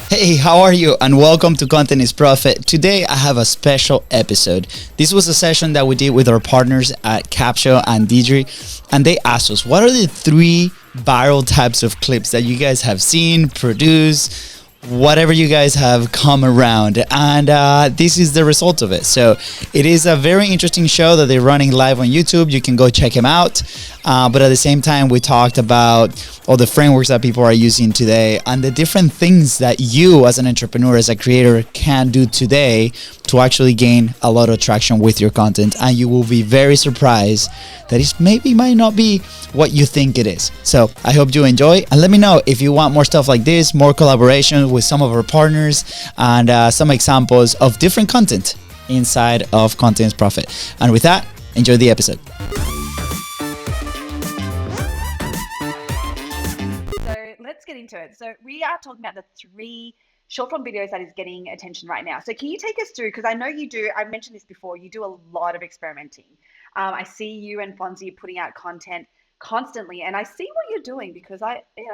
Hey, how are you? And welcome to Content is Profit. Today I have a special episode. This was a session that we did with our partners at Capsho and Deirdre, and they asked us, what are the three viral types of clips that you guys have seen, produced, whatever you guys have come around, and this is the result of it. So it is a very interesting show that they're running live on YouTube. You can go check them out, but at the same time we talked about all the frameworks that people are using today and the different things that you as an entrepreneur, as a creator, can do today to actually gain a lot of traction with your content. And you will be very surprised that it maybe might not be what you think it is. So I hope you enjoy, and let me know if you want more stuff like this, more collaboration with some of our partners, and some examples of different content inside of Content is Profit. And with that, enjoy the episode. So let's get into it. So we are talking about the three short form videos that is getting attention right now. So can you take us through, because I know you do, I've mentioned this before, you do a lot of experimenting. I see you and Fonzie putting out content constantly, and I see what you're doing because I can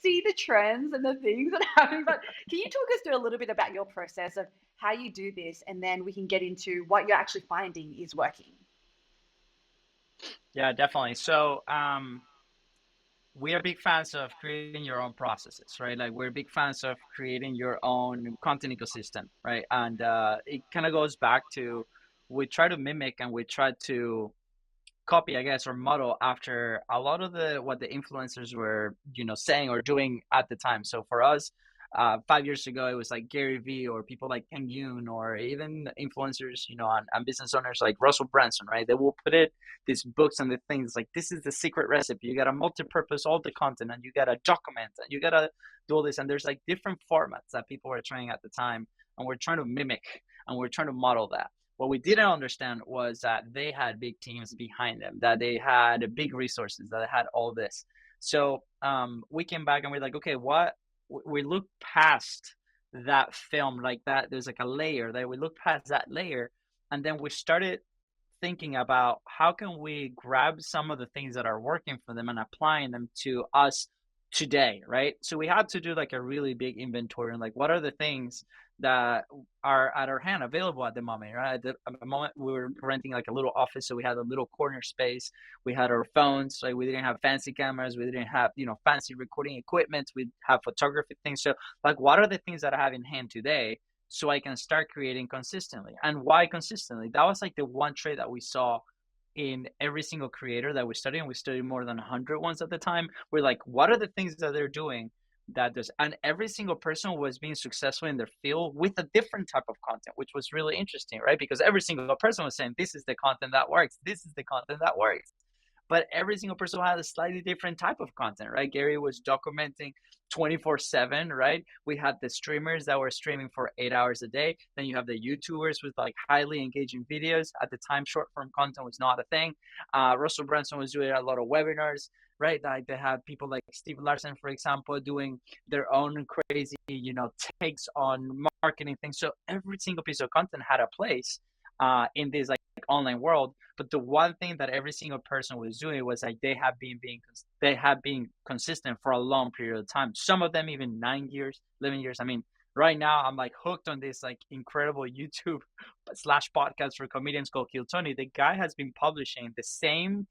see the trends and the things that are happening. But can you talk us through a little bit about your process of how you do this, and then we can get into what you're actually finding is working? Yeah, definitely. So, we are big fans of creating your own processes, right? Like we're big fans of creating your own content ecosystem, right? And it kind of goes back to we try to mimic and we try to copy, I guess, or model after a lot of the what the influencers were, saying or doing at the time. So for us, 5 years ago, it was like Gary Vee or people like Ken Yoon or even influencers, and business owners like Russell Branson, right? They will put it these books and the things like this is the secret recipe. You gotta multi-purpose all the content and you gotta document and you gotta do all this. And there's like different formats that people were trying at the time, and we're trying to mimic and we're trying to model that. What we didn't understand was that they had big teams behind them, that they had big resources, that they had all this. So we came back and we're like, okay, what? We look past that film like that. There's like a layer that we look past that layer, and then we started thinking about how can we grab some of the things that are working for them and applying them to us today, right? So we had to do like a really big inventory and like what are the things that are at our hand available at the moment, right? At the moment we were renting like a little office, so we had a little corner space. We had our phones, like we didn't have fancy cameras, we didn't have fancy recording equipment, we have photography things. So like what are the things that I have in hand today so I can start creating consistently? And why consistently? That was like the one trait that we saw in every single creator that we studied, and we studied more than 100 ones at the time. We're like, what are the things that they're doing that does? And every single person was being successful in their field with a different type of content, which was really interesting, right? Because every single person was saying, this is the content that works, this is the content that works, but every single person had a slightly different type of content, right? Gary was documenting 24/7, right? We had the streamers that were streaming for 8 hours a day. Then you have the YouTubers with like highly engaging videos. At the time, short form content was not a thing. Russell Brunson was doing a lot of webinars, right? Like they had people like Steve Larsen, for example, doing their own crazy, takes on marketing things. So every single piece of content had a place in this like online world. But the one thing that every single person was doing was like they have been consistent for a long period of time. Some of them even 9 years, 11 years. I mean, right now I'm like hooked on this like incredible YouTube slash podcast for comedians called Kill Tony. The guy has been publishing the same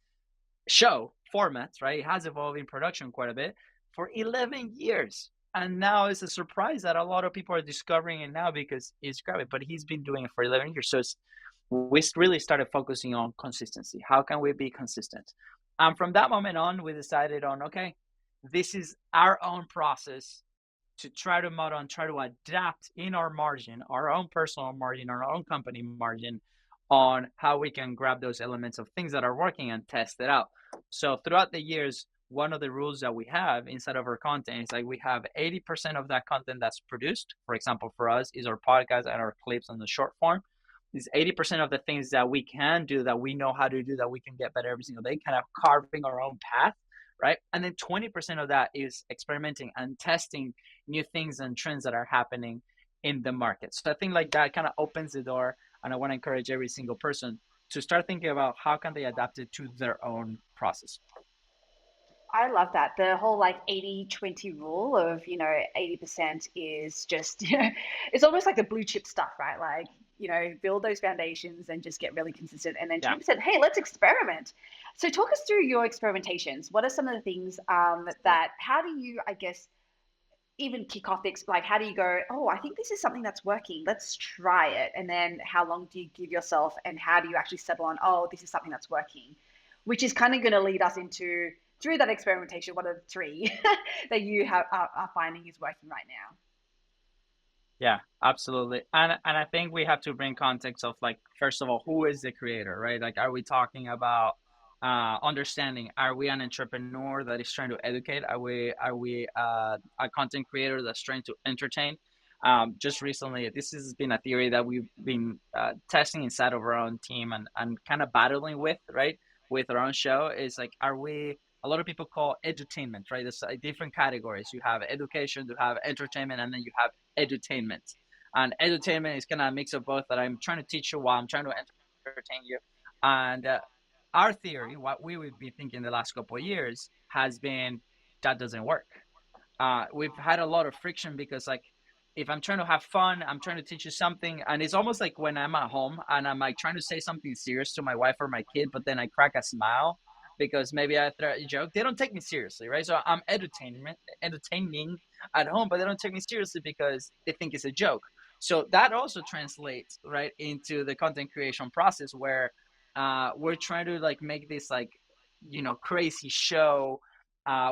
show formats, right? It has evolved in production quite a bit for 11 years. And now it's a surprise that a lot of people are discovering it now because it's great, but he's been doing it for 11 years. So we really started focusing on consistency. How can we be consistent? And from that moment on, we decided on, okay, this is our own process to try to model and try to adapt in our margin, our own personal margin, our own company margin, on how we can grab those elements of things that are working and test it out. So throughout the years, one of the rules that we have inside of our content is like we have 80% of that content that's produced. For example, for us is our podcast and our clips on the short form. Is 80% of the things that we can do, that we know how to do, that we can get better every single day, kind of carving our own path, right? And then 20% of that is experimenting and testing new things and trends that are happening in the market. So I think like that kind of opens the door, and I want to encourage every single person to start thinking about how can they adapt it to their own process. I love that. The whole like 80-20 rule of, 80% is just, it's almost like the blue chip stuff, right? Like, build those foundations and just get really consistent. And then Yeah. 20%, hey, let's experiment. So talk us through your experimentations. What are some of the things how do you, I guess, even kick off like, how do you go, oh, I think this is something that's working. Let's try it. And then how long do you give yourself and how do you actually settle on, oh, this is something that's working, which is kind of going to lead us into through that experimentation, what are the three that you are finding is working right now? Yeah, absolutely. And I think we have to bring context of like, first of all, who is the creator, right? Like, are we talking about understanding? Are we an entrepreneur that is trying to educate? Are we a content creator that's trying to entertain? Just recently, this has been a theory that we've been testing inside of our own team and kind of battling with, right? With our own show is like, are we a lot of people call edutainment, right? There's different categories. You have education, you have entertainment, and then you have edutainment. And edutainment is kind of a mix of both that I'm trying to teach you while I'm trying to entertain you. And our theory, what we would be thinking the last couple of years, has been that doesn't work. We've had a lot of friction because like if I'm trying to have fun, I'm trying to teach you something, and it's almost like when I'm at home and I'm like trying to say something serious to my wife or my kid, but then I crack a smile because maybe I throw a joke. They don't take me seriously, right? So I'm entertaining at home, but they don't take me seriously because they think it's a joke. So that also translates right into the content creation process where we're trying to like make this like crazy show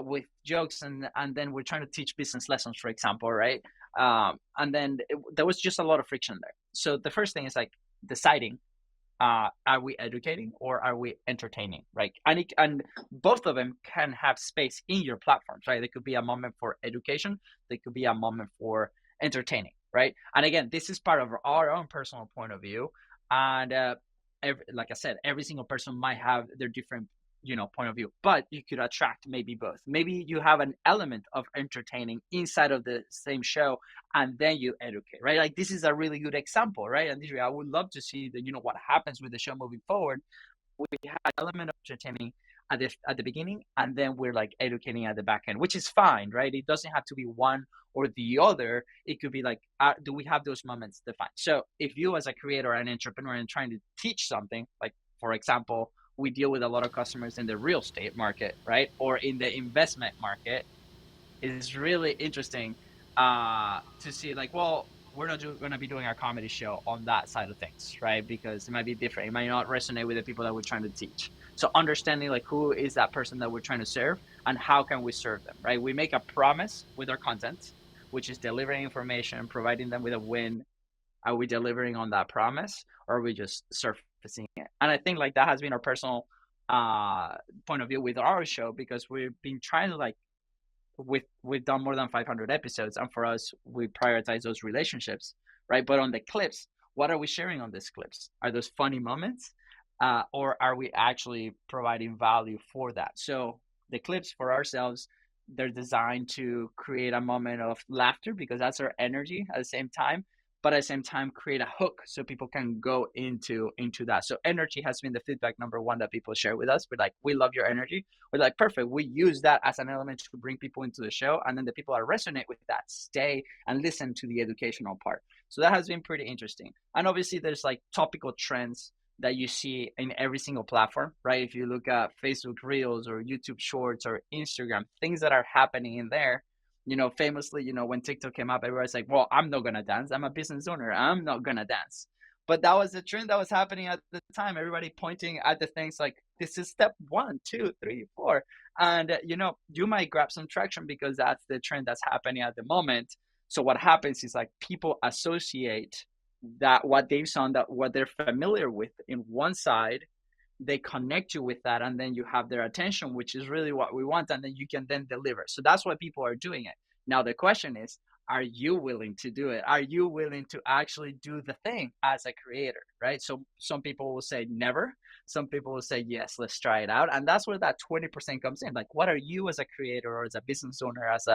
with jokes and then we're trying to teach business lessons, for example, right? And then there was just a lot of friction there. So the first thing is like deciding, are we educating or are we entertaining, right? And both of them can have space in your platforms, right? There could be a moment for education, there could be a moment for entertaining, right? And again, this is part of our own personal point of view. And like I said, every single person might have their different point of view, but you could attract maybe both. Maybe you have an element of entertaining inside of the same show and then you educate, right? Like this is a really good example, right? And I would love to see the what happens with the show moving forward. We have an element of entertaining at the beginning and then we're like educating at the back end, which is fine, right? It doesn't have to be one or the other. It could be like, do we have those moments defined? So if you as a creator and entrepreneur and trying to teach something, like for example, we deal with a lot of customers in the real estate market, right? Or in the investment market. It's really interesting to see like, well, we're not going to be doing our comedy show on that side of things, right? Because it might be different. It might not resonate with the people that we're trying to teach. So understanding like who is that person that we're trying to serve and how can we serve them, right? We make a promise with our content, which is delivering information, providing them with a win. Are we delivering on that promise or are we just surfacing it? And I think like that has been our personal point of view with our show because we've been trying to like we've done more than 500 episodes and for us we prioritize those relationships, right? But on the clips, what are we sharing on these clips? Are those funny moments or are we actually providing value for that? So the clips for ourselves, they're designed to create a moment of laughter because that's our energy at the same time, but at the same time create a hook so people can go into that. So energy has been the feedback number one that people share with us. We're like, we love your energy. We're like, perfect, we use that as an element to bring people into the show, and then the people that resonate with that stay and listen to the educational part. So that has been pretty interesting. And obviously there's like topical trends that you see in every single platform, right? If you look at Facebook Reels or YouTube Shorts or Instagram, things that are happening in there, famously, when TikTok came up, everybody's like, well, I'm not going to dance. I'm a business owner. I'm not going to dance. But that was the trend that was happening at the time. Everybody pointing at the things like, this is step 1, 2, 3, 4. And, you might grab some traction because that's the trend that's happening at the moment. So what happens is like people associate that what they've seen, that what they're familiar with in one side, they connect you with that and then you have their attention, which is really what we want, and then you can then deliver. So that's why people are doing it. Now the question is, are you willing to do it? Are you willing to actually do the thing as a creator, right? So some people will say never, some people will say yes, let's try it out. And that's where that 20% comes in. Like, what are you as a creator or as a business owner, as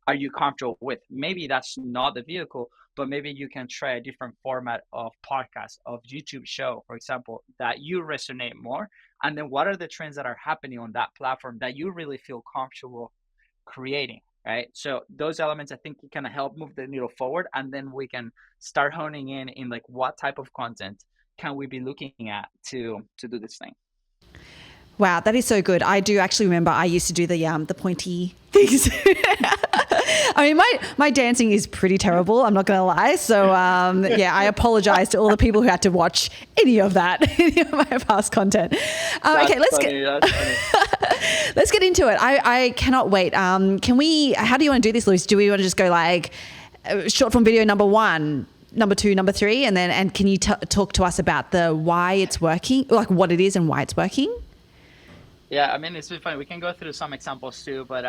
are you comfortable with? Maybe that's not the vehicle, but maybe you can try a different format of podcast, of YouTube show, for example, that you resonate more. And then what are the trends that are happening on that platform that you really feel comfortable creating, right? So those elements, I think, can help move the needle forward, and then we can start honing in like what type of content can we be looking at to do this thing. Wow, that is so good. I do actually remember I used to do the pointy things. I mean, my dancing is pretty terrible. I'm not going to lie. So yeah, I apologize to all the people who had to watch any of that, any of my past content. Okay, let's get into it. I cannot wait. Can we? How do you want to do this, Luis? Do we want to just go like short form video number 1? Number 2, number 3, and can you talk to us about the why it's working, like what it is and why it's working? Yeah, I mean, it's been fun. We can go through some examples too, but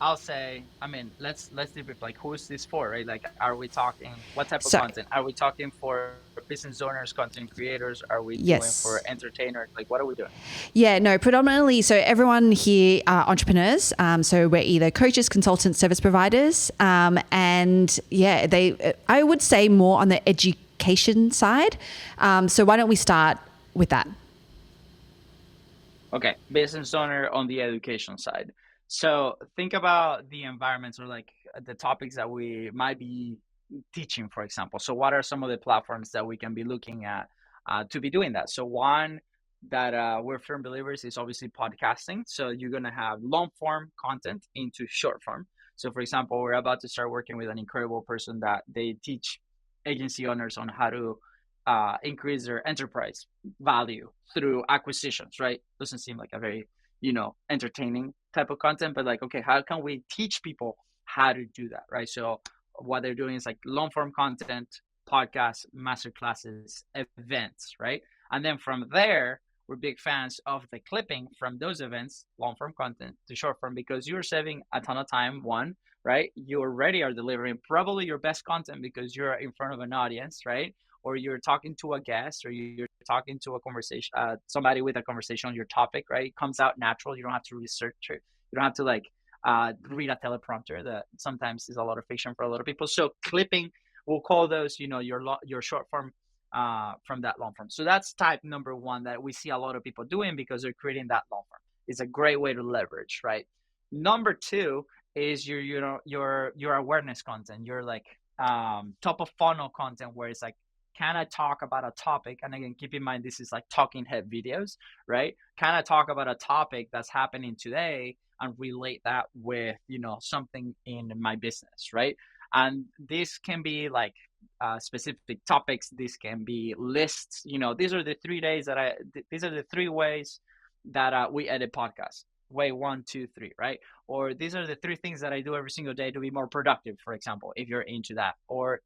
I'll say, I mean, let's debrief. Like, who is this for, right? Like, are we talking what type of content? Are we talking for business owners, content creators? Are we doing for entertainers? Like, what are we doing? Yeah, no, predominantly. So everyone here are entrepreneurs. So we're either coaches, consultants, service providers, and yeah, I would say more on the education side. So why don't we start with that? Okay, business owner on the education side. So think about the environments or like the topics that we might be teaching, for example. So what are some of the platforms that we can be looking at to be doing that? So one that we're firm believers is obviously podcasting. So you're going to have long form content into short form. So for example, we're about to start working with an incredible person that they teach agency owners on how to increase their enterprise value through acquisitions, right? Doesn't seem like a very, entertaining type of content, but like, okay, how can we teach people how to do that, right? So what they're doing is like long form content, podcasts, master classes, events, right? And then from there, we're big fans of the clipping from those events, long form content to short form, because you're saving a ton of time. One, right? You already are delivering probably your best content because you're in front of an audience, right? Or you're talking to a guest, or you're talking to a conversation, somebody with a conversation on your topic, right? It comes out natural. You don't have to research it. You don't have to like read a teleprompter that sometimes is a lot of fiction for a lot of people. So clipping, we'll call those, your short form from that long form. So that's type number 1 that we see a lot of people doing because they're creating that long form. It's a great way to leverage, right? Number 2 is your awareness content, your like top of funnel content, where it's like, can I talk about a topic? And again, keep in mind, this is like talking head videos, right? Can I talk about a topic that's happening today and relate that with, something in my business, right? And this can be like specific topics. This can be lists. These are the 3 days these are the 3 ways that we edit podcasts. Way 1, 2, 3, right? Or these are the 3 things that I do every single day to be more productive, for example, if you're into that. Or,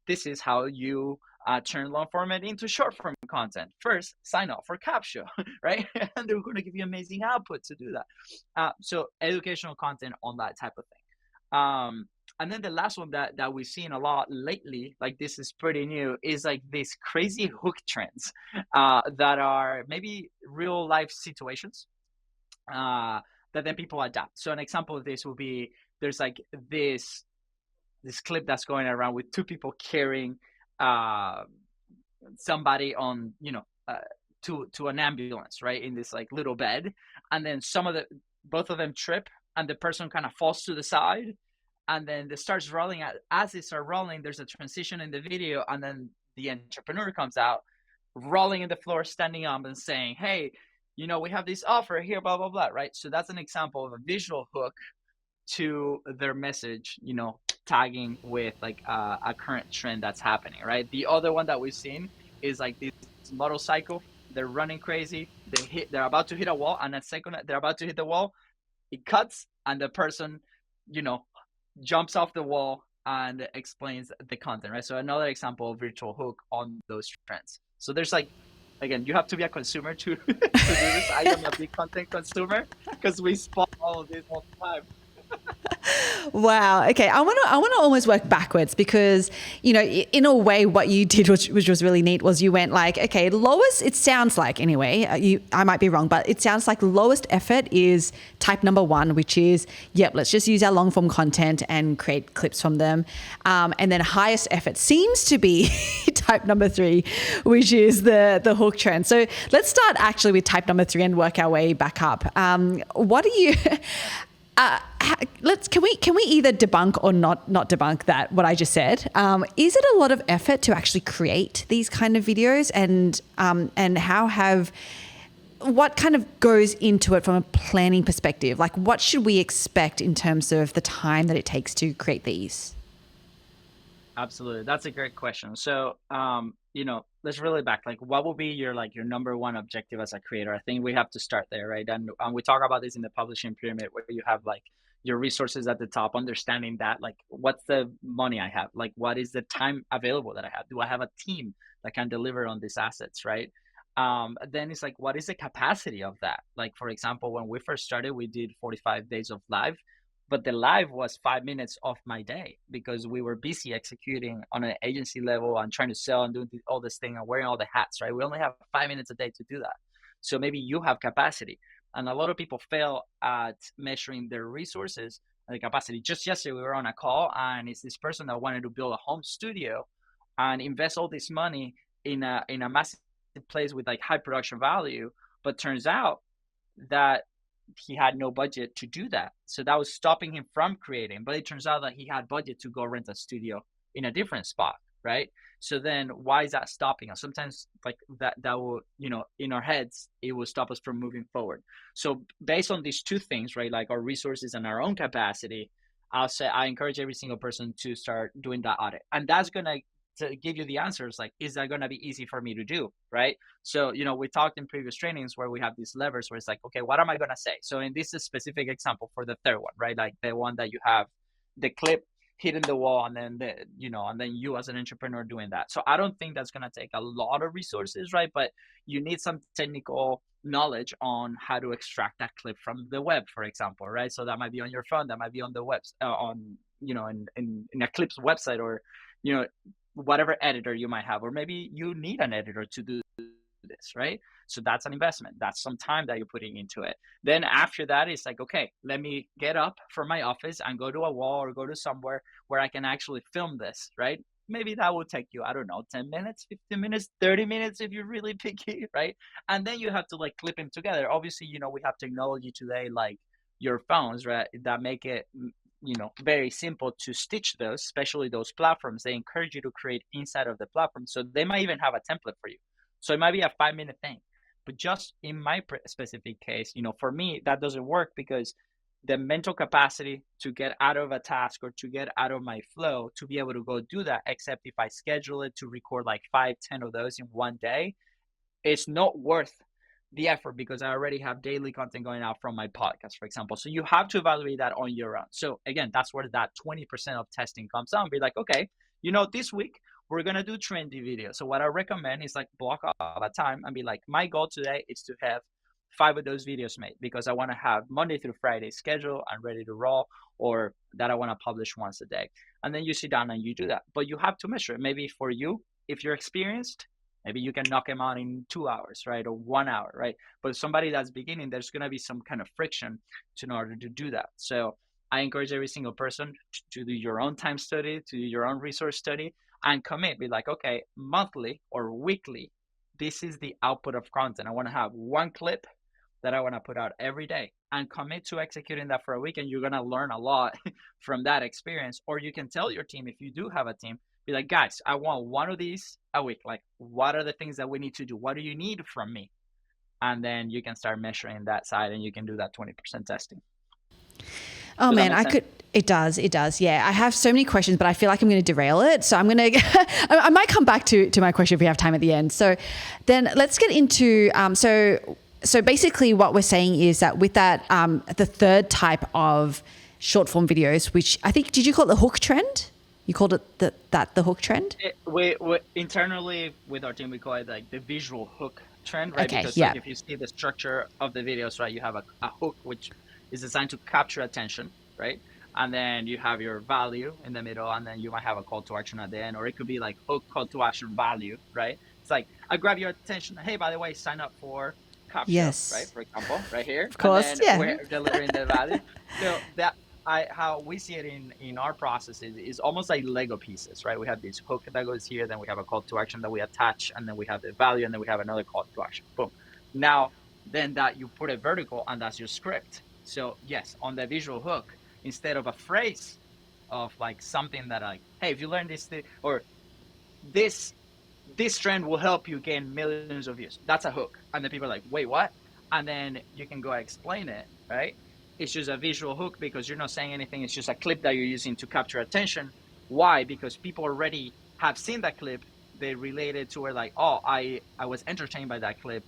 this is how you turn long format into short form content. First, sign up for Capsho, right? And they're going to give you amazing output to do that. So educational content on that type of thing. And then the last one that we've seen a lot lately, like this is pretty new, is like these crazy hook trends that are maybe real life situations that then people adapt. So an example of this would be, there's like this clip that's going around with 2 people carrying somebody on, to an ambulance, right, in this like little bed, and then both of them trip, and the person kind of falls to the side, and then it starts rolling. As they start rolling, there's a transition in the video, and then the entrepreneur comes out, rolling in the floor, standing up and saying, hey, we have this offer here, blah blah blah, right? So that's an example of a visual hook to their message, tagging with like a current trend that's happening, right? The other one that we've seen is like this motorcycle. They're running crazy. They're about to hit a wall, and that second they're about to hit the wall, it cuts, and the person, jumps off the wall and explains the content, right? So another example of virtual hook on those trends. So there's like, again, you have to be a consumer to do this. I am a big content consumer because we spot all of this all the time. Wow. Okay. I want to almost work backwards because, in a way what you did, which was really neat, was you went like, okay, lowest, it sounds like anyway, I might be wrong, but it sounds like lowest effort is type number 1, which is, yep, let's just use our long form content and create clips from them. And then highest effort seems to be type number 3, which is the hook trend. So let's start actually with type number 3 and work our way back up. What do you... can we either debunk or not debunk that what I just said? Is it a lot of effort to actually create these kind of videos, and what kind of goes into it from a planning perspective? Like, what should we expect in terms of the time that it takes to create these? Absolutely. That's a great question. So, let's really back, like, what will be your number one objective as a creator? I think we have to start there, right? And we talk about this in the publishing pyramid, where you have like your resources at the top, understanding that, like, what's the money I have? Like, what is the time available that I have? Do I have a team that can deliver on these assets, right? Then it's like, what is the capacity of that? Like, for example, when we first started, we did 45 days of live, but the live was 5 minutes of my day because we were busy executing on an agency level and trying to sell and doing all this thing and wearing all the hats, right? We only have 5 minutes a day to do that. So maybe you have capacity. And a lot of people fail at measuring their resources and the capacity. Just yesterday, we were on a call, and it's this person that wanted to build a home studio and invest all this money in a massive place with like high production value. But turns out that he had no budget to do that. So that was stopping him from creating. But it turns out that he had budget to go rent a studio in a different spot, right? So then why is that stopping us? Sometimes like that will, in our heads, it will stop us from moving forward. So based on these two things, right, like our resources and our own capacity, I encourage every single person to start doing that audit. And that's going to give you the answers, like, is that going to be easy for me to do, right? So, we talked in previous trainings where we have these levers where it's like, okay, what am I going to say? So in this specific example for the third one, right, like the one that you have the clip hitting the wall and then and then you as an entrepreneur doing that. So I don't think that's going to take a lot of resources, right? But you need some technical knowledge on how to extract that clip from the web, for example, right? So that might be on your phone, that might be on the web, in a clip's website, or whatever editor you might have, or maybe you need an editor to do this, right? So that's an investment. That's some time that you're putting into it. Then after that, it's like, okay, let me get up from my office and go to a wall or go to somewhere where I can actually film this, right? Maybe that will take you, I don't know, 10 minutes, 15 minutes, 30 minutes if you're really picky, right? And then you have to like clip them together. Obviously, we have technology today, like your phones, right, that make it very simple to stitch those, especially those platforms. They encourage you to create inside of the platform. So they might even have a template for you. So it might be a 5-minute thing. But just in my specific case, for me, that doesn't work because the mental capacity to get out of a task or to get out of my flow to be able to go do that, except if I schedule it to record like 5-10 of those in one day, it's not worth the effort because I already have daily content going out from my podcast, for example. So you have to evaluate that on your own. So again, that's where that 20% of testing comes out. Be like, okay, this week we're going to do trendy videos. So what I recommend is like block off a time and be like, my goal today is to have 5 of those videos made because I want to have Monday through Friday schedule and ready to roll, or that I want to publish once a day. And then you sit down and you do that. But you have to measure it. Maybe for you, if you're experienced, maybe you can knock them out in 2 hours, right? Or 1 hour, right? But somebody that's beginning, there's going to be some kind of friction in order to do that. So I encourage every single person to do your own time study, to do your own resource study, and commit. Be like, okay, monthly or weekly, this is the output of content. I want to have one clip that I want to put out every day, and commit to executing that for a week. And you're going to learn a lot from that experience. Or you can tell your team, if you do have a team, be like, guys, I want one of these a week. Like, what are the things that we need to do? What do you need from me? And then you can start measuring that side, and you can do that 20% testing. Oh man, it does. Yeah. I have so many questions, but I feel like I'm going to derail it. So I might come back to my question if we have time at the end. So then let's get into, so basically what we're saying is that with that, the third type of short form videos, which I think, did you call it the hook trend? You called it the hook trend? We internally with our team, we call it like the visual hook trend, right? Okay, because yeah. like, if you see the structure of the videos, right, you have a hook which is designed to capture attention, right? and then you have your value in the middle, and then you might have a call to action at the end, or it could be like hook, call to action, value, right? It's like I grab your attention. Hey, by the way, sign up for Capsho, right? Yes. For example, right here, Of and course. then Yeah. we're delivering the value. So that I how we see it in our process is almost like Lego pieces, right? We have this hook that goes here, then we have a call to action that we attach, and then we have the value, and then we have another call to action. Boom. Now, then that you put it vertical, and that's your script. So yes, on the visual hook, instead of a phrase of like something that like, hey, if you learn this thing, or this this trend will help you gain millions of views. That's a hook. And then people are like, wait, what? And then you can go explain it, right? It's just a visual hook because you're not saying anything. It's just a clip that you're using to capture attention. Why? Because people already have seen that clip. They related to it like, oh, I was entertained by that clip.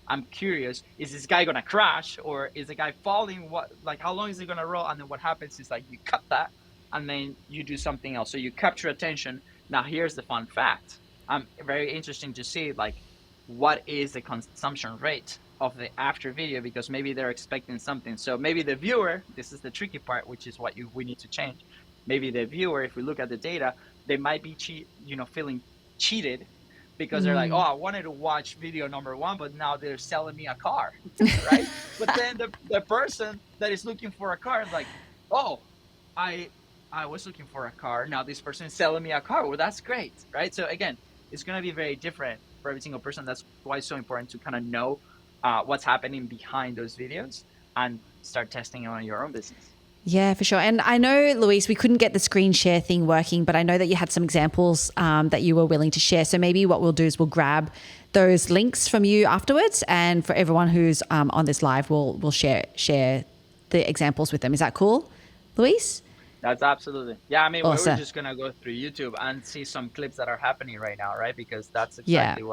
I'm curious, is this guy gonna crash or is the guy falling? What, like, how long is it gonna roll? And then what happens is like you cut that and then you do something else. So you capture attention. Now here's the fun fact. Very interesting to see like what is the consumption rate of the after video, because maybe they're expecting something. So maybe the viewer, this is the tricky part, which is what we need to change. Maybe the viewer, if we look at the data, they might be feeling cheated because they're like, oh, I wanted to watch video number one, but now they're selling me a car, right? But then the person that is looking for a car is like, oh, I I was looking for a car. Now this person is selling me a car. Well, that's great, right? So again, it's going to be very different for every single person. That's why it's so important to kind of know what's happening behind those videos and start testing it on your own business. Yeah, for sure. And I know, Luis, we couldn't get the screen share thing working, but I know that you had some examples that you were willing to share. So maybe what we'll do is we'll grab those links from you afterwards, and for everyone who's on this live, we'll share the examples with them. Is that cool, Luis? That's absolutely. Yeah, I mean, we were Awesome. just gonna go through YouTube and see some clips that are happening right now, right? Because that's Yeah. exactly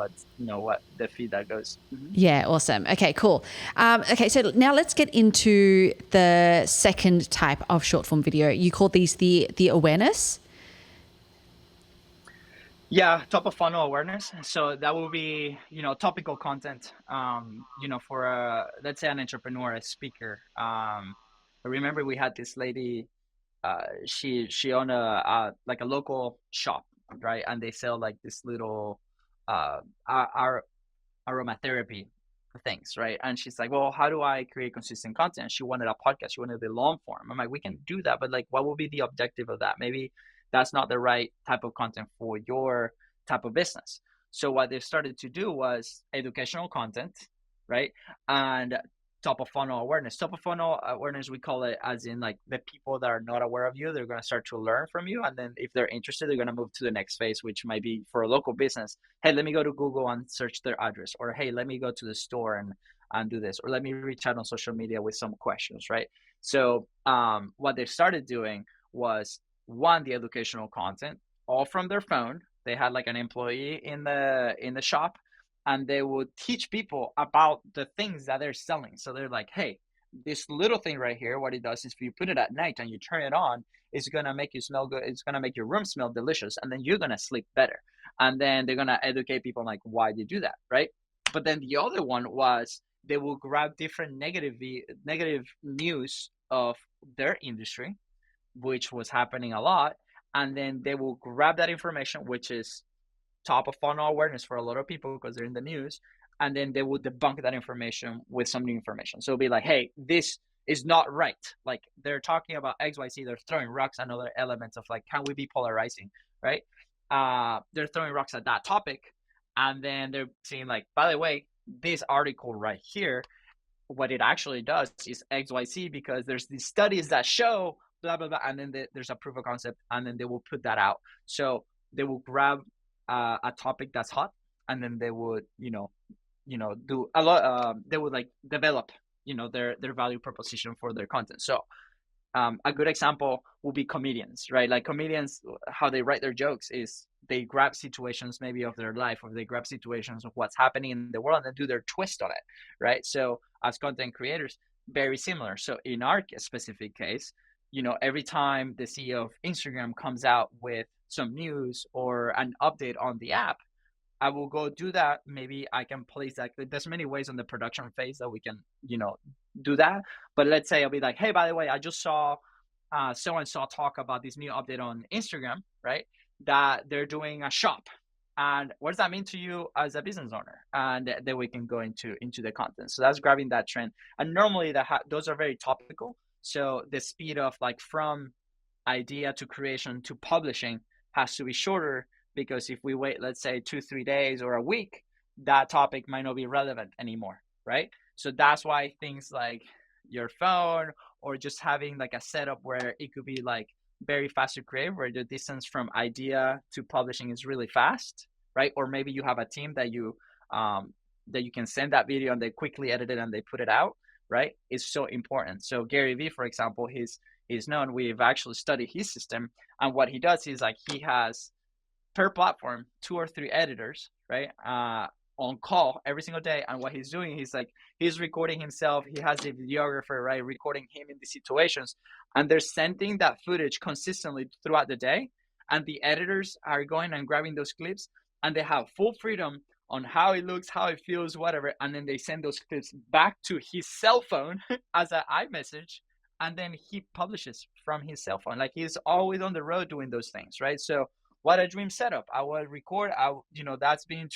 what the feed that goes. Mm-hmm. Yeah, awesome. Okay, cool. Okay, so now let's get into the second type of short form video. You call these the awareness. Yeah, top of funnel awareness. So that will be, topical content. For let's say an entrepreneur, a speaker. I remember we had this lady. She owned like a local shop, right? And they sell like this little our aromatherapy things, right? And she's like, well, how do I create consistent content? She wanted a podcast. She wanted the long form. I'm like, we can do that, but like, what will be the objective of that? Maybe that's not the right type of content for your type of business. So what they started to do was educational content, right? And top of funnel awareness. Top of funnel awareness, we call it as in like the people that are not aware of you, they're going to start to learn from you. And then if they're interested, they're going to move to the next phase, which might be for a local business. Hey, let me go to Google and search their address, or hey, let me go to the store and do this, or let me reach out on social media with some questions, right? So what they started doing was one, the educational content, all from their phone. They had like an employee in the shop, and they would teach people about the things that they're selling. So they're like, hey, this little thing right here, what it does is if you put it at night and you turn it on, it's going to make you smell good. It's going to make your room smell delicious. And then you're going to sleep better. And then they're going to educate people like why they do that, right? But then the other one was they will grab different negative news of their industry, which was happening a lot. And then they will grab that information, which is top of funnel awareness for a lot of people because they're in the news, and then they will debunk that information with some new information. So it'll be like, hey, this is not right. Like they're talking about XYZ, they're throwing rocks and other elements of like, can we be polarizing, right? They're throwing rocks at that topic, and then they're saying like, by the way, this article right here, what it actually does is XYZ because there's these studies that show blah blah blah, and then there's a proof of concept, and then they will put that out. So they will grab a topic that's hot, and then they would do a lot. They would like develop their value proposition for their content. So a good example would be comedians, right? Like comedians, how they write their jokes is they grab situations maybe of their life, or they grab situations of what's happening in the world and then do their twist on it, right? So as content creators, very similar. So in our specific case, every time the CEO of Instagram comes out with some news or an update on the app, I will go do that. Maybe I can place that. There's many ways on the production phase that we can, do that. But let's say I'll be like, hey, by the way, I just saw so-and-so talk about this new update on Instagram, right? That they're doing a shop. And what does that mean to you as a business owner? And then we can go into the content. So that's grabbing that trend. And normally those are very topical. So the speed of like from idea to creation to publishing has to be shorter, because if we wait, let's say 2-3 days or a week, that topic might not be relevant anymore, right? So that's why things like your phone, or just having like a setup where it could be like very fast to create, where the distance from idea to publishing is really fast, right? Or maybe you have a team that you can send that video and they quickly edit it and they put it out, right? It's so important. So Gary Vee, for example, he's known, we've actually studied his system, and what he does is like he has per platform 2 or 3 editors, right? On call every single day. And what he's doing, he's recording himself. He has a videographer, right, recording him in the situations, and they're sending that footage consistently throughout the day. And the editors are going and grabbing those clips, and they have full freedom on how it looks, how it feels, whatever. And then they send those clips back to his cell phone as an iMessage, and then he publishes from his cell phone. Like, he's always on the road doing those things, right? So what a dream setup. I will record, that's being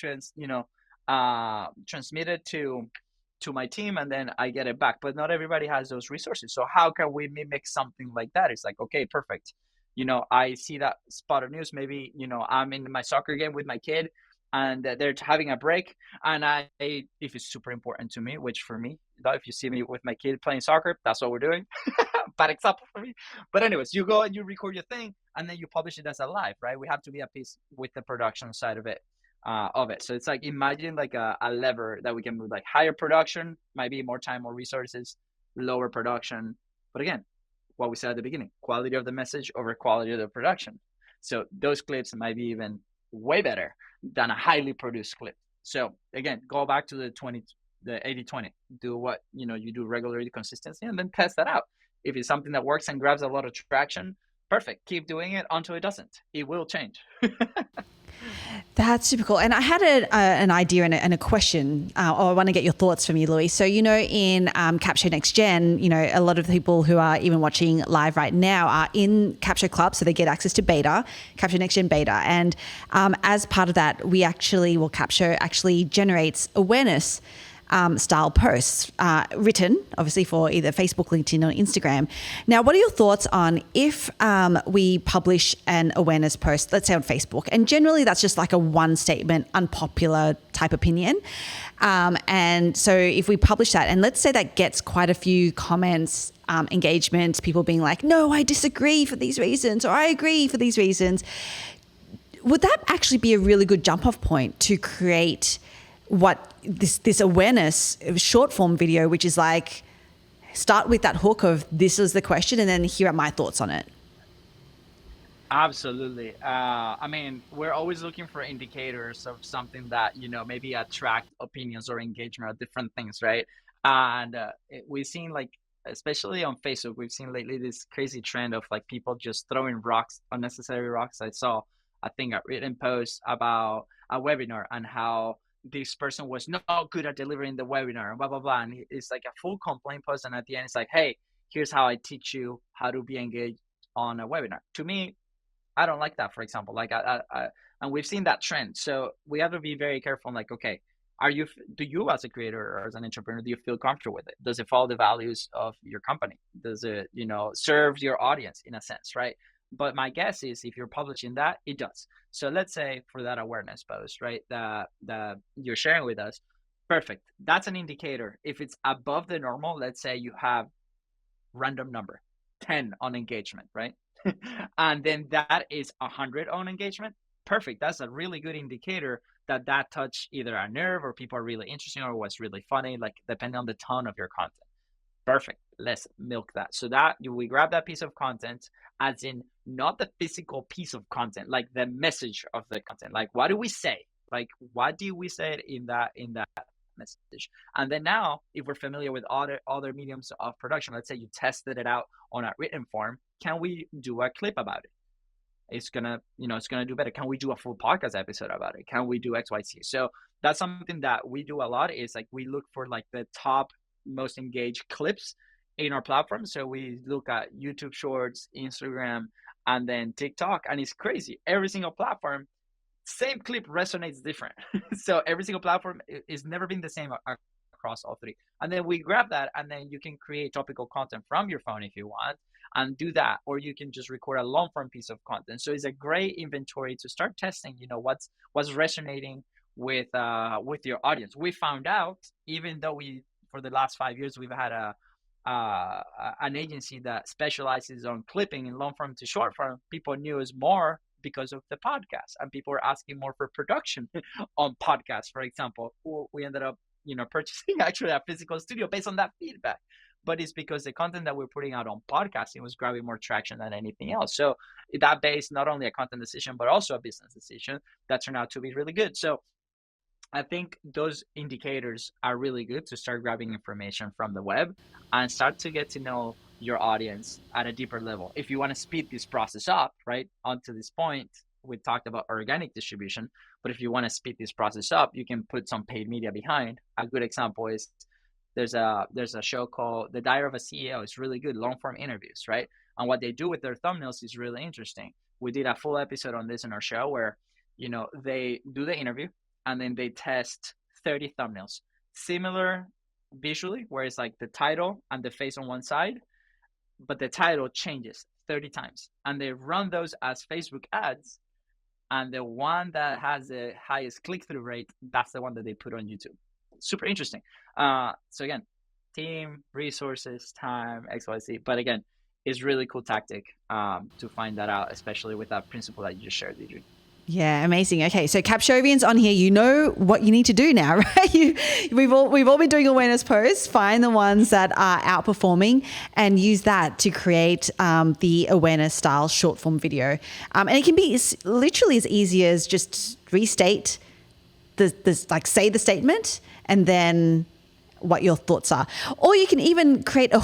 transmitted to my team, and then I get it back. But not everybody has those resources. So how can we mimic something like that? It's like, okay, perfect. I see that spot of news. Maybe, I'm in my soccer game with my kid, and they're having a break. And if it's super important to me, which for me, if you see me with my kid playing soccer, that's what we're doing. Bad example for me. But anyways, you go and you record your thing, and then you publish it as a live, right? We have to be at peace with the production side of it. So it's like, imagine like a lever that we can move, like higher production, might be more time, more resources, lower production. But again, what we said at the beginning, quality of the message over quality of the production. So those clips might be even way better than a highly produced clip. So again, go back to the 80-20, do what, you do regularly, consistency, and then test that out. If it's something that works and grabs a lot of traction, perfect. Keep doing it until it doesn't. It will change. That's super cool. And I had an idea and a question, or I want to get your thoughts from you, Louis. So, in Capsho Next Gen, a lot of the people who are even watching live right now are in Capsho Club, so they get access to beta, Capsho Next Gen beta. And as part of that, Capsho actually generates awareness style posts written, obviously, for either Facebook, LinkedIn, or Instagram. Now, what are your thoughts on if we publish an awareness post, let's say on Facebook, and generally that's just like a one statement, unpopular type opinion. And so if we publish that, and let's say that gets quite a few comments, engagement, people being like, no, I disagree for these reasons, or I agree for these reasons, would that actually be a really good jump off point to create what this awareness short form video, which is like, start with that hook of this is the question, and then here are my thoughts on it? Absolutely. We're always looking for indicators of something that, maybe attract opinions or engagement of different things, right? And we've seen, like, especially on Facebook, we've seen lately this crazy trend of like people just throwing rocks, unnecessary rocks. I saw, I think, a written post about a webinar and how this person was not good at delivering the webinar, blah, blah, blah. And it's like a full complaint post. And at the end, it's like, hey, here's how I teach you how to be engaged on a webinar. To me, I don't like that, for example. Like, and we've seen that trend. So we have to be very careful. Like, okay, do you as a creator or as an entrepreneur, do you feel comfortable with it? Does it follow the values of your company? Does it, serve your audience in a sense, right? But my guess is if you're publishing that, it does. So let's say for that awareness post, right, that you're sharing with us, perfect. That's an indicator. If it's above the normal, let's say you have random number, 10 on engagement, right? And then that is 100 on engagement. Perfect. That's a really good indicator that touched either a nerve or people are really interesting or was really funny, like depending on the tone of your content. Perfect. Let's milk that. So that we grab that piece of content, as in not the physical piece of content, like the message of the content. Like, what do we say? Like, what do we say in that message? And then now, if we're familiar with other mediums of production, let's say you tested it out on a written form, can we do a clip about it? It's gonna do better. Can we do a full podcast episode about it? Can we do XYZ? So that's something that we do a lot, is like we look for like the top most engaged clips in our platform. So we look at YouTube Shorts, Instagram, and then TikTok, and it's crazy. Every single platform, same clip resonates different. So every single platform is never been the same across all three. And then we grab that, and then you can create topical content from your phone if you want, and do that, or you can just record a long form piece of content. So it's a great inventory to start testing, what's resonating with your audience. We found out, even though we for the last 5 years we've had an agency that specializes on clipping in long form to short form, people knew us more because of the podcast, and people were asking more for production on podcasts, for example. We ended up purchasing actually a physical studio based on that feedback. But it's because the content that we're putting out on podcasting was grabbing more traction than anything else. So that based not only a content decision, but also a business decision that turned out to be really good. So I think those indicators are really good to start grabbing information from the web and start to get to know your audience at a deeper level. If you want to speed this process up, right, onto this point, we talked about organic distribution, but if you want to speed this process up, you can put some paid media behind. A good example is there's a show called The Diary of a CEO. It's really good, long form interviews, right? And what they do with their thumbnails is really interesting. We did a full episode on this in our show where, they do the interview and then they test 30 thumbnails, similar visually, where it's like the title and the face on one side, but the title changes 30 times. And they run those as Facebook ads. And the one that has the highest click-through rate, that's the one that they put on YouTube. Super interesting. So again, team, resources, time, XYZ. But again, it's really cool tactic to find that out, especially with that principle that you just shared, Deirdre. Yeah, amazing. Okay, so Capshovians on here, you know what you need to do now, right? We've all been doing awareness posts. Find the ones that are outperforming and use that to create the awareness style short form video. And it can be literally as easy as just restate say the statement and then what your thoughts are. Or you can even create a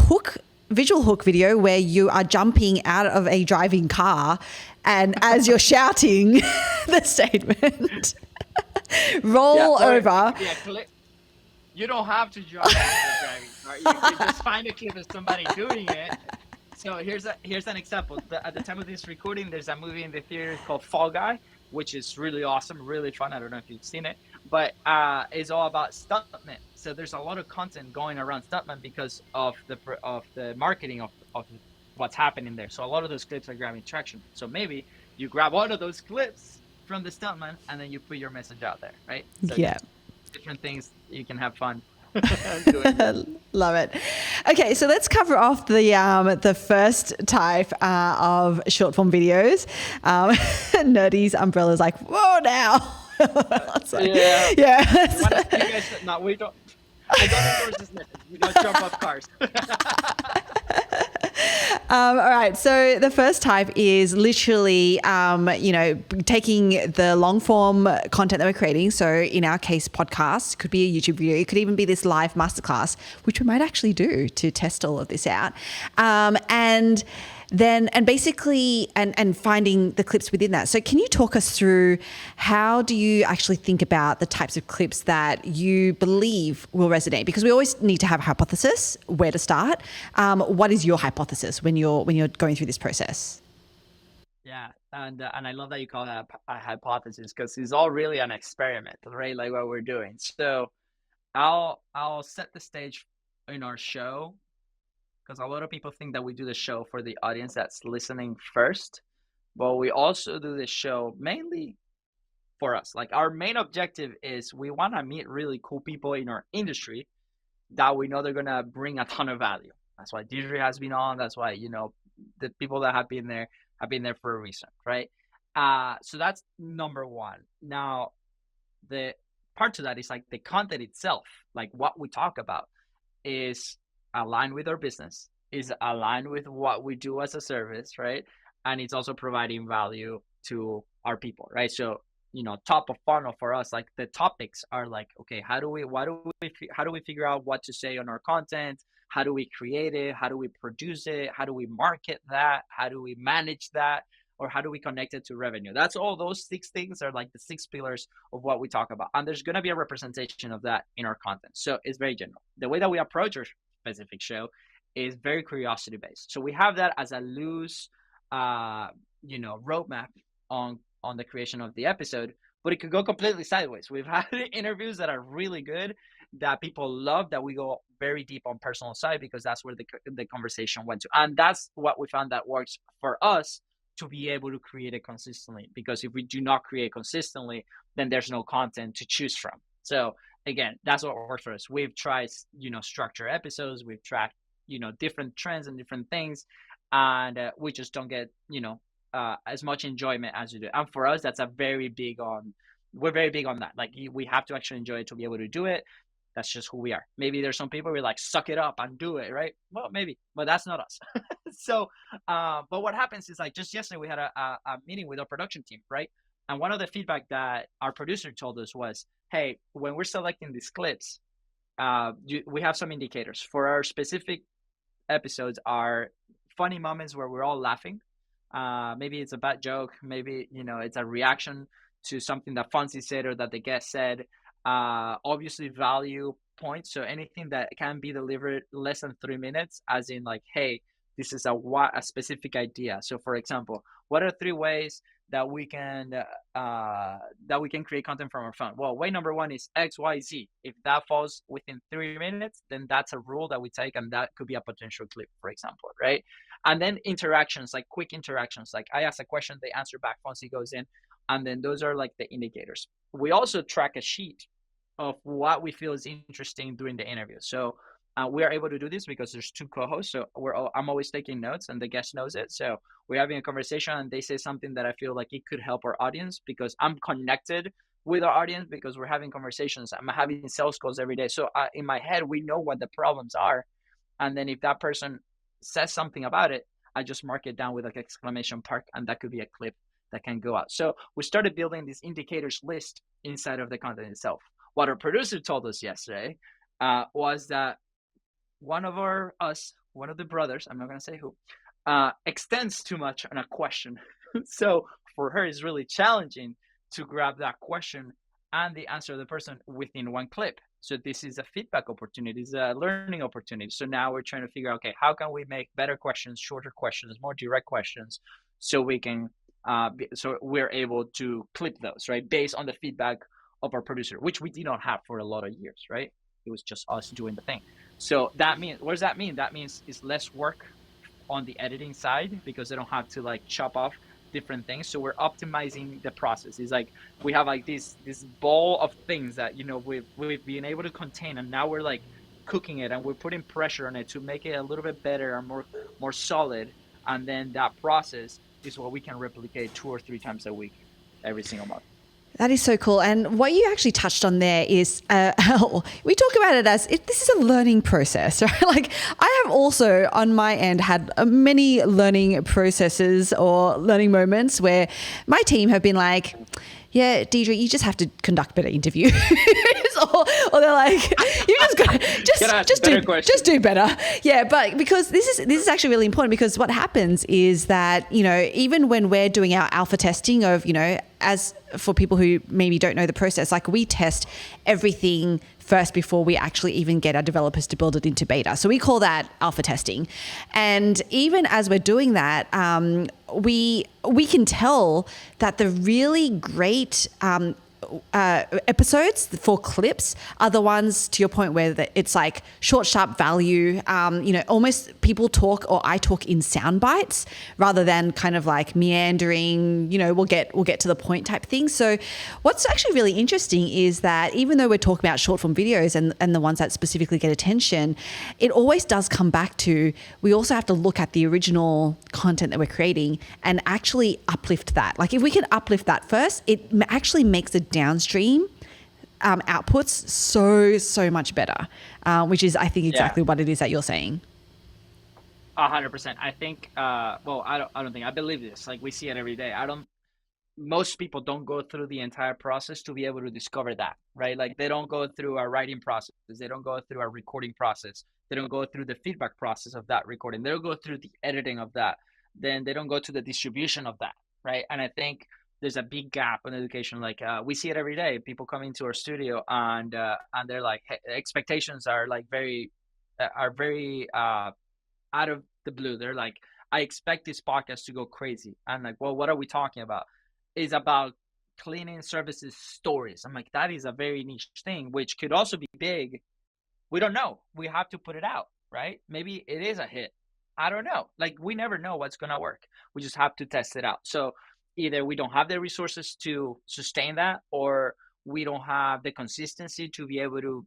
visual hook video where you are jumping out of a driving car and as you're shouting the statement, roll over. You don't have to jump out of the driving car. You can just find a clip of somebody doing it. So here's an example. At the time of this recording, there's a movie in the theater called Fall Guy, which is really awesome, really fun. I don't know if you've seen it, but it's all about stuntmen. So there's a lot of content going around stuntmen because of the marketing of what's happening there. So a lot of those clips are grabbing traction. So maybe you grab one of those clips from the stuntman and then you put your message out there, right? So yeah. Different things you can have fun. Love it. Okay, so let's cover off the first type of short form videos. Nerdy's umbrella's like, whoa now. No, we don't. I don't endorse this method. We don't jump off cars. All right. So the first type is literally, taking the long form content that we're creating. So in our case, podcasts, could be a YouTube video. It could even be this live masterclass, which we might actually do to test all of this out. And basically finding the clips within that. So can you talk us through how do you actually think about the types of clips that you believe will resonate? Because we always need to have a hypothesis, where to start. What is your hypothesis when you're going through this process? Yeah, and I love that you call that a hypothesis because it's all really an experiment, right? Like what we're doing. So I'll set the stage in our show, because a lot of people think that we do the show for the audience that's listening first, but we also do the show mainly for us. Like our main objective is we want to meet really cool people in our industry that we know they're going to bring a ton of value. That's why Deirdre has been on. That's why, the people that have been there for a reason, right? So that's number one. Now, the part to that is like the content itself, like what we talk about is aligned with our business, is aligned with what we do as a service, right? And it's also providing value to our people, right? So, top of funnel for us, like the topics are like, okay, how do we figure out what to say on our content? How do we create it? How do we produce it? How do we market that? How do we manage that? Or how do we connect it to revenue? That's all. Those 6 things are like the 6 pillars of what we talk about. And there's going to be a representation of that in our content. So it's very general. The way that we approach our specific show is very curiosity based. So we have that as a loose, roadmap on the creation of the episode, but it could go completely sideways. We've had interviews that are really good that people love, that we go very deep on personal side because that's where the conversation went to, and that's what we found that works for us to be able to create it consistently. Because if we do not create consistently, then there's no content to choose from. So again, that's what works for us. We've tried, structure episodes. We've tracked, different trends and different things, and we just don't get, as much enjoyment as you do. And for us, that's we're very big on that. Like, we have to actually enjoy it to be able to do it. That's just who we are. Maybe there's some people who are like, suck it up and do it, right? Well, maybe, but that's not us. So, but what happens is, like, just yesterday we had a meeting with our production team, right? And one of the feedback that our producer told us was, hey, when we're selecting these clips, we have some indicators for our specific episodes. Are funny moments where we're all laughing. Maybe it's a bad joke. Maybe, it's a reaction to something that Fonzie said or that the guest said. Obviously value points. So anything that can be delivered less than 3 minutes, as in like, hey, this is a specific idea. So for example, what are 3 ways that we can create content from our phone? Well, way number 1 is XYZ. If that falls within 3 minutes, then that's a rule that we take, and that could be a potential clip, for example, right? And then interactions, like quick interactions, like I ask a question, they answer back, Fonzie goes in, and then those are like the indicators. We also track a sheet of what we feel is interesting during the interview. So we are able to do this because there's 2 co-hosts. So I'm always taking notes, and the guest knows it. So we're having a conversation, and they say something that I feel like it could help our audience, because I'm connected with our audience, because we're having conversations. I'm having sales calls every day. So in my head, we know what the problems are. And then if that person says something about it, I just mark it down with like exclamation mark, and that could be a clip that can go out. So we started building this indicators list inside of the content itself. What our producer told us yesterday was that one of the brothers, I'm not going to say who, extends too much on a question. So for her, it's really challenging to grab that question and the answer of the person within one clip. So this is a feedback opportunity, it's a learning opportunity. So now we're trying to figure out, okay, how can we make better questions, shorter questions, more direct questions, so we can, so we're able to clip those, right, based on the feedback of our producer, which we did not have for a lot of years, right? It was just us doing the thing. So that means, what does that mean? That means it's less work on the editing side, because they don't have to like chop off different things. So we're optimizing the process. It's like we have like this ball of things that we've been able to contain, and now we're like cooking it, and we're putting pressure on it to make it a little bit better and more solid. And then that process is what we can replicate 2 or 3 times a week, every single month. That is so cool. And what you actually touched on there is, we talk about it as this is a learning process, right? Like, I have also on my end had many learning processes or learning moments where my team have been like, yeah, Deirdre, you just have to conduct better interviews. or they're like, you just got to just do better. Yeah, but because this is actually really important, because what happens is that, even when we're doing our alpha testing of, as for people who maybe don't know the process, like, we test everything first before we actually even get our developers to build it into beta. So we call that alpha testing. And even as we're doing that, we can tell that the really great episodes for clips are the ones, to your point, where it's like short, sharp value. Almost people talk, or I talk in sound bites rather than kind of like meandering. We'll get to the point type thing. So what's actually really interesting is that even though we're talking about short form videos and the ones that specifically get attention, it always does come back to, we also have to look at the original content that we're creating and actually uplift that. Like, if we can uplift that first, it actually makes the downstream outputs so much better, which is, I think, exactly what it is that you're saying. 100%. I think, I don't think, I believe this. Like, we see it every day. Most people don't go through the entire process to be able to discover that, right? Like, they don't go through a writing process. They don't go through a recording process. They don't go through the feedback process of that recording. They don't go through the editing of that. Then they don't go to the distribution of that, right? And I think there's a big gap in education. Like, we see it every day. People come into our studio and they're like, hey, expectations are like very out of the blue. They're like, I expect this podcast to go crazy. I'm like, well, what are we talking about? It's about cleaning services stories. I'm like, that is a very niche thing, which could also be big. We don't know. We have to put it out, right? Maybe it is a hit. I don't know. Like, we never know what's going to work. We just have to test it out. So either we don't have the resources to sustain that, or we don't have the consistency to be able to,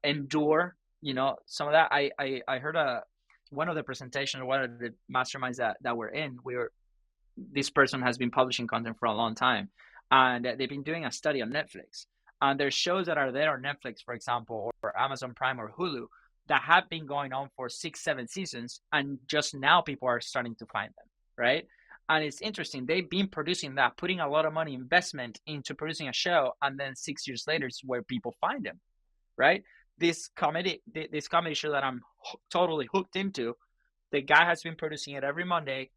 endure, some of that. I heard one of the presentations, one of the masterminds that we're in, this person has been publishing content for a long time, and they've been doing a study on Netflix. And there's shows that are there on Netflix, for example, or Amazon Prime or Hulu, that have been going on for 6-7 seasons, and just now people are starting to find them, right? And it's interesting. They've been producing that, putting a lot of money investment into producing a show, and then 6 years later is where people find them, right? This comedy show that I'm totally hooked into, the guy has been producing it every Monday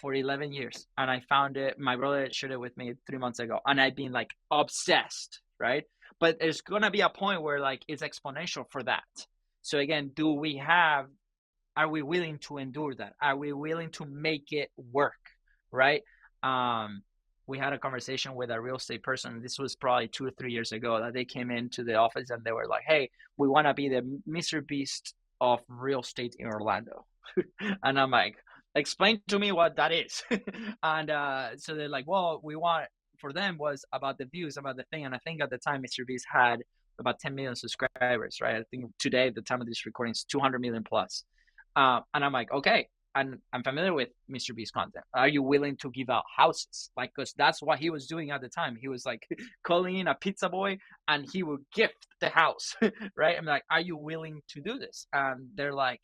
for 11 years, and I found it. My brother shared it with me 3 months ago, and I've been like obsessed, right? But there's gonna be a point where like it's exponential for that. So again, are we willing to endure that? Are we willing to make it work, right? We had a conversation with a real estate person. This was probably 2 or 3 years ago, that they came into the office and they were like, hey, we want to be the Mr. Beast of real estate in Orlando. And I'm like, explain to me what that is. And so they're like, well, for them was about the views, about the thing. And I think at the time, Mr. Beast had about 10 million subscribers, right? I think today, at the time of this recording, it's 200 million plus. And I'm like, okay, and I'm familiar with Mr. Beast content. Are you willing to give out houses? Like, because that's what he was doing at the time. He was like calling in a pizza boy and he would gift the house, right? I'm like, are you willing to do this? And they're like,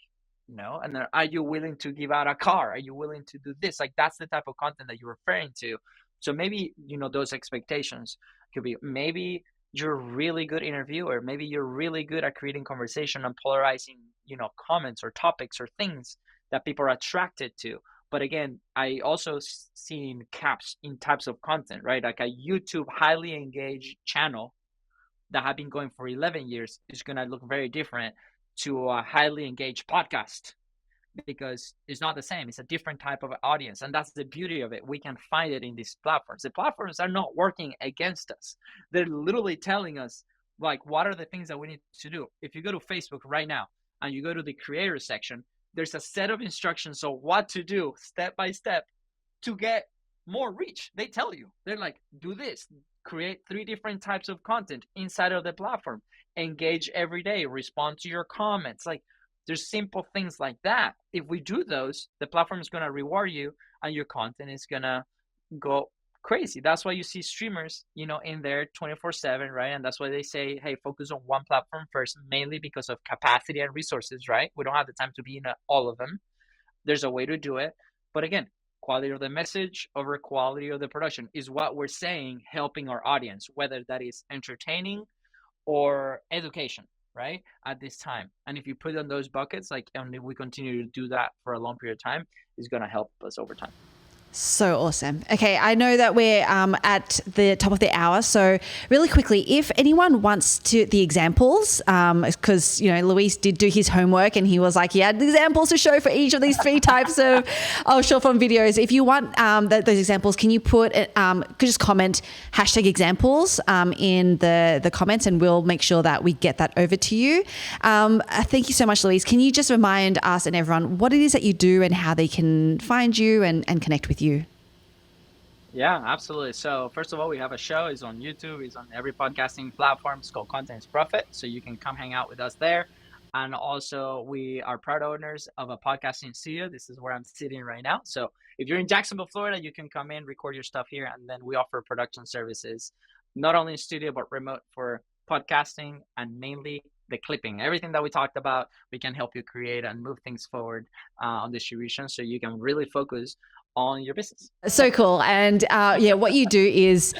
no. And then, are you willing to give out a car? Are you willing to do this? Like, that's the type of content that you're referring to. So maybe, those expectations could be, maybe you're a really good interviewer. Maybe you're really good at creating conversation and polarizing, comments or topics or things that people are attracted to. But again, I also seen caps in types of content, right? Like a YouTube highly engaged channel that have been going for 11 years is going to look very different to a highly engaged podcast, because it's not the same. It's a different type of audience. And that's the beauty of it. We can find it in these platforms. The platforms are not working against us. They're literally telling us, like, what are the things that we need to do? If you go to Facebook right now and you go to the creator section, there's a set of instructions on what to do step by step to get more reach. They tell you, they're like, do this, create 3 different types of content inside of the platform, engage every day, respond to your comments. Like, there's simple things like that. If we do those, the platform is going to reward you and your content is going to go crazy. That's why you see streamers, in there 24/7, right? And that's why they say, hey, focus on one platform first, mainly because of capacity and resources, right? We don't have the time to be in all of them. There's a way to do it. But again, quality of the message over quality of the production is what we're saying, helping our audience, whether that is entertaining or education, right? At this time. And if you put on those buckets, like, and if we continue to do that for a long period of time, it's going to help us over time. So awesome. Okay, I know that we're at the top of the hour. So really quickly, if anyone wants the examples, because, Luis did do his homework and he was like, he had examples to show for each of these 3 types of short form videos. If you want those examples, can you could just comment #examples in the comments, and we'll make sure that we get that over to you. Thank you so much, Luis. Can you just remind us and everyone what it is that you do and how they can find you and connect with you? Yeah, absolutely. So first of all, we have a show. It's on YouTube. It's on every podcasting platform. It's called Content is Profit. So you can come hang out with us there. And also, we are proud owners of a podcasting studio. This is where I'm sitting right now. So if you're in Jacksonville, Florida, you can come in, record your stuff here. And then we offer production services, not only in studio, but remote, for podcasting, and mainly the clipping. Everything that we talked about, we can help you create and move things forward on distribution, so you can really focus on your business. So cool. And yeah, what you do is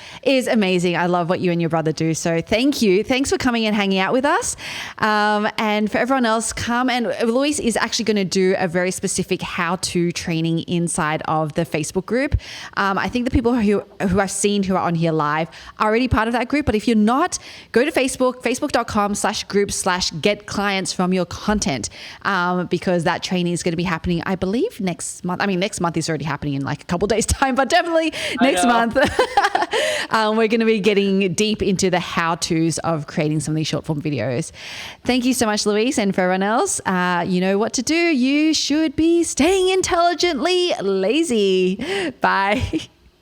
amazing. I love what you and your brother do. So thank you. Thanks for coming and hanging out with us. And for everyone else, come. And Luis is actually going to do a very specific how-to training inside of the Facebook group. I think the people who I've seen who are on here live are already part of that group. But if you're not, go to Facebook, facebook.com/group/get clients from your content, because that training is going to be happening, I believe, next month. I mean, next month is already happening in like a couple days time, but definitely next month we're going to be getting deep into the how-tos of creating some of these short form videos. Thank you so much, Luis. And for everyone else, you know what to do. You should be staying intelligently lazy. Bye.